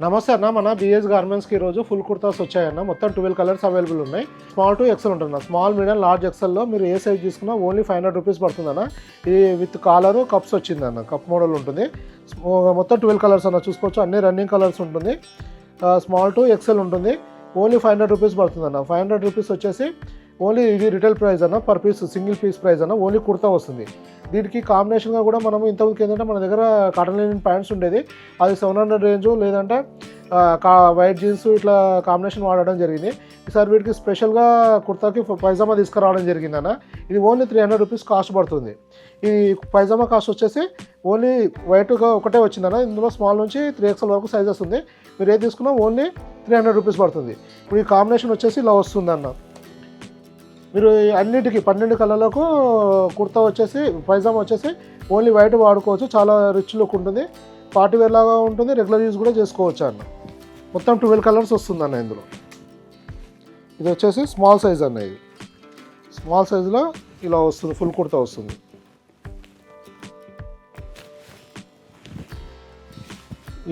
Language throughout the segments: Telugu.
నమస్తే అన్న, మన బిఎస్ గార్మెంట్స్కి ఈరోజు ఫుల్ కుర్తాస్ వచ్చాయన్న. మొత్తం 12 కలర్స్ అవైలబుల్ ఉన్నాయి. స్మాల్ టు ఎక్సెల్ ఉంటుందన్న. స్మాల్, మీడియం, లార్జ్, ఎక్సెల్లో మీరు ఏ సైజ్ తీసుకున్నా ఓన్లీ 500 రూపీస్ పడుతుందన్న. ఇది విత్ కాలరు కప్స్ వచ్చిందన్న, కప్ మోడల్ ఉంటుంది. మొత్తం 12 కలర్స్ అన్న, చూసుకోవచ్చు. అన్ని రన్నింగ్ కలర్స్ ఉంటుంది. స్మాల్ టు ఎక్సెల్ ఉంటుంది. ఓన్లీ 500 రూపీస్ పడుతుందన్న. 500 రూపీస్ వచ్చేసి ఓన్లీ ఇది రిటైల్ ప్రైస్ అన్న. Per piece single piece price అన్న. ఓన్లీ కుర్తా వస్తుంది. దీనికి కాంబినేషన్గా కూడా మనం ఇంతకుముందుకు ఏంటంటే మన దగ్గర కాటన్ లైనింగ్ ప్యాంట్స్ ఉండేది, అది 700 రేంజు, లేదంటే వైట్ జీన్స్ ఇట్లా కాంబినేషన్ వాడడం జరిగింది. ఈసారి వీటికి స్పెషల్గా కుర్తాకి పైజామా తీసుకురావడం జరిగింది అన్న. ఇది ఓన్లీ 300 రూపీస్ కాస్ట్ పడుతుంది. ఈ పైజామా కాస్ట్ వచ్చేసి ఓన్లీ వైట్గా ఒకటే వచ్చిందన్న. ఇందులో స్మాల్ నుంచి 3XL వరకు సైజెస్ ఉంది. మీరు ఏది తీసుకున్నా ఓన్లీ 300 రూపీస్ పడుతుంది. ఇప్పుడు ఈ కాంబినేషన్ వచ్చేసి ఇలా వస్తుందన్న. మీరు అన్నిటికీ 12 కలర్లకు కుర్తా వచ్చేసి పైజామా వచ్చేసి ఓన్లీ వైట్ వాడుకోవచ్చు. చాలా రిచ్ లుక్ ఉంటుంది. పార్టీ వేర్ లాగా ఉంటుంది. రెగ్యులర్ యూజ్ కూడా చేసుకోవచ్చు అన్న. మొత్తం 12 కలర్స్ వస్తుంది అన్న ఇందులో. ఇది వచ్చేసి స్మాల్ సైజ్ అన్న. ఇది స్మాల్ సైజులో ఇలా వస్తుంది, ఫుల్ కుర్తా వస్తుంది.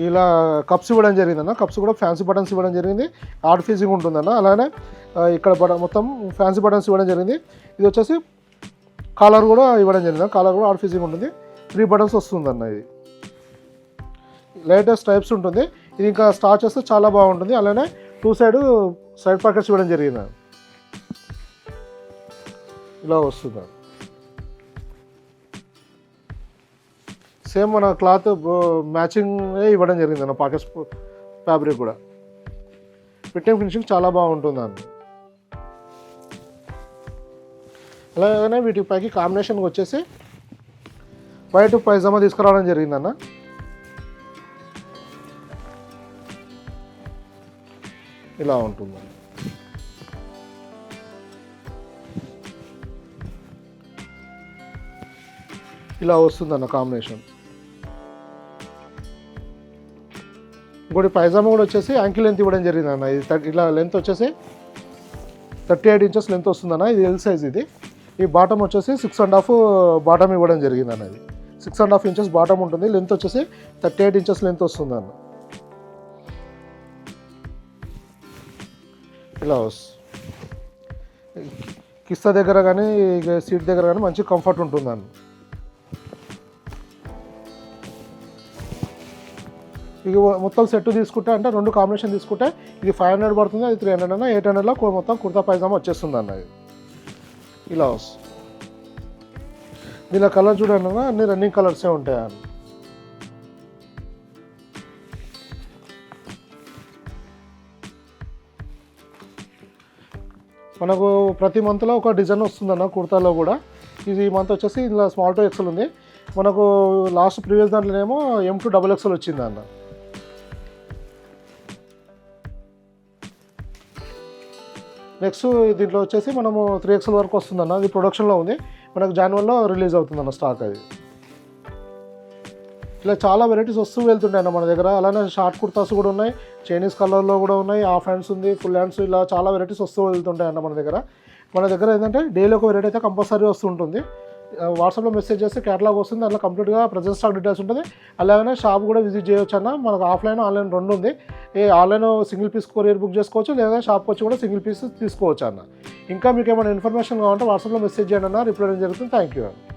ఇలా కప్స్ ఇవ్వడం జరిగిందన్న. కప్స్ కూడా ఫ్యాన్సీ బటన్స్ ఇవ్వడం జరిగింది. ఆర్ట్ ఫీజింగ్ ఉంటుందన్న. అలానే ఇక్కడ మొత్తం ఫ్యాన్సీ బటన్స్ ఇవ్వడం జరిగింది. ఇది వచ్చేసి కాలర్ కూడా ఇవ్వడం జరిగింది. కాలర్ కూడా ఆర్ట్ ఫీజింగ్ ఉంటుంది. 3 బటన్స్ వస్తుందన్న. ఇది లేటెస్ట్ టైప్స్ ఉంటుంది. ఇది ఇంకా స్టార్ట్ చేస్తే చాలా బాగుంటుంది. అలానే 2 సైడ్ పాకెట్స్ ఇవ్వడం జరిగింది. ఇలా వస్తుంది. సేమ్ మన క్లాత్ మ్యాచింగ్ ఇవ్వడం జరిగింది అన్న. పాకెట్స్ ఫ్యాబ్రిక్ కూడా ఫిట్టింగ్ ఫినిషింగ్ చాలా బాగుంటుంది అన్న. అలాగే వీటి పైకి కాంబినేషన్కి వచ్చేసి వైట్ పైజామా తీసుకురావడం జరిగిందన్న. ఇలా ఉంటుంది. ఇలా వస్తుందన్న కాంబినేషన్. ఇంకోటి పైజామా కూడా వచ్చేసి యాంకిల్ లెంత్ ఇవ్వడం జరిగిందన్న. ఇది ఇలా లెంత్ వచ్చేసి 38 ఇంచెస్ లెంత్ వస్తుందన్న. ఇది ఎల్ సైజ్. ఇది ఈ బాటమ్ వచ్చేసి 6.5 బాటమ్ ఇవ్వడం జరిగిందన్న. ఇది 6.5 ఇంచెస్ బాటమ్ ఉంటుంది. లెంత్ వచ్చేసి 38 ఇంచెస్ లెంత్ వస్తుందన్న. ఇలా కిస్తా దగ్గర కానీ సీట్ దగ్గర కానీ మంచి కంఫర్ట్ ఉంటుందన్న. ఇక మొత్తం సెట్ తీసుకుంటే అంటే 2 కాంబినేషన్ తీసుకుంటే ఇది 500 పడుతుంది. అది 300 అన్న. 800లో మొత్తం కుర్తా పైజామా వచ్చేస్తుంది అన్న. ఇది ఇలా వస్తుంది. దీనిలో కలర్ చూడండి అన్న, అన్ని రన్నింగ్ కలర్సే ఉంటాయి అన్న. మనకు ప్రతి మంత్లో ఒక డిజైన్ వస్తుందన్న కుర్తాలో కూడా. ఇది మంత్ వచ్చేసి ఇలా స్మాల్ టు ఎక్సెల్ ఉంది. మనకు లాస్ట్ ప్రీవియస్ దాంట్లోనేమో M to XXL వచ్చింది అన్న. నెక్స్ట్ దీంట్లో వచ్చేసి మనము 3XL వరకు వస్తుందన్న. అది ప్రొడక్షన్లో ఉంది. మనకు జాన్వరిలో రిలీజ్ అవుతుందన్న స్టాక్. అది ఇలా చాలా వెరైటీస్ వస్తూ వెళ్తుంటాయి అన్న మన దగ్గర. అలానే షార్ట్ కుర్తాస్ కూడా ఉన్నాయి. చైనీస్ కలర్లో కూడా ఉన్నాయి. హాఫ్ హ్యాండ్స్ ఉంది, ఫుల్ హ్యాండ్స్, ఇలా చాలా వెరైటీస్ వస్తూ వెళ్తుంటాయి అన్న మన దగ్గర. మన దగ్గర ఏంటంటే డైలీ ఒక వెరైటీ అయితే కంపల్సరీ వస్తుంటుంది. వాట్సాప్లో మెసేజ్ చేస్తే క్యాటలాగ్ వస్తుంది. అందులో కంప్లీట్గా ప్రజెంట్ స్టాక్ డీటెయిల్స్ ఉంటుంది. అలాగే షాప్ కూడా విజిట్ చేయొచ్చు అన్న. మనకు ఆఫ్లైన్, ఆన్లైన్ 2 ఉంది. Online single piece courier book చేసుకోవచ్చు, లేదా షాప్కి వచ్చి కూడా సింగిల్ పీస్ తీసుకోవచ్చు అన్న. ఇంకా మీకు ఏమైనా ఇన్ఫర్మేషన్ కావాలంటే వాట్సాప్లో మెసేజ్ చేయండి అన్న. రిప్లై జరుగుతుంది. థ్యాంక్ యూ అన్న.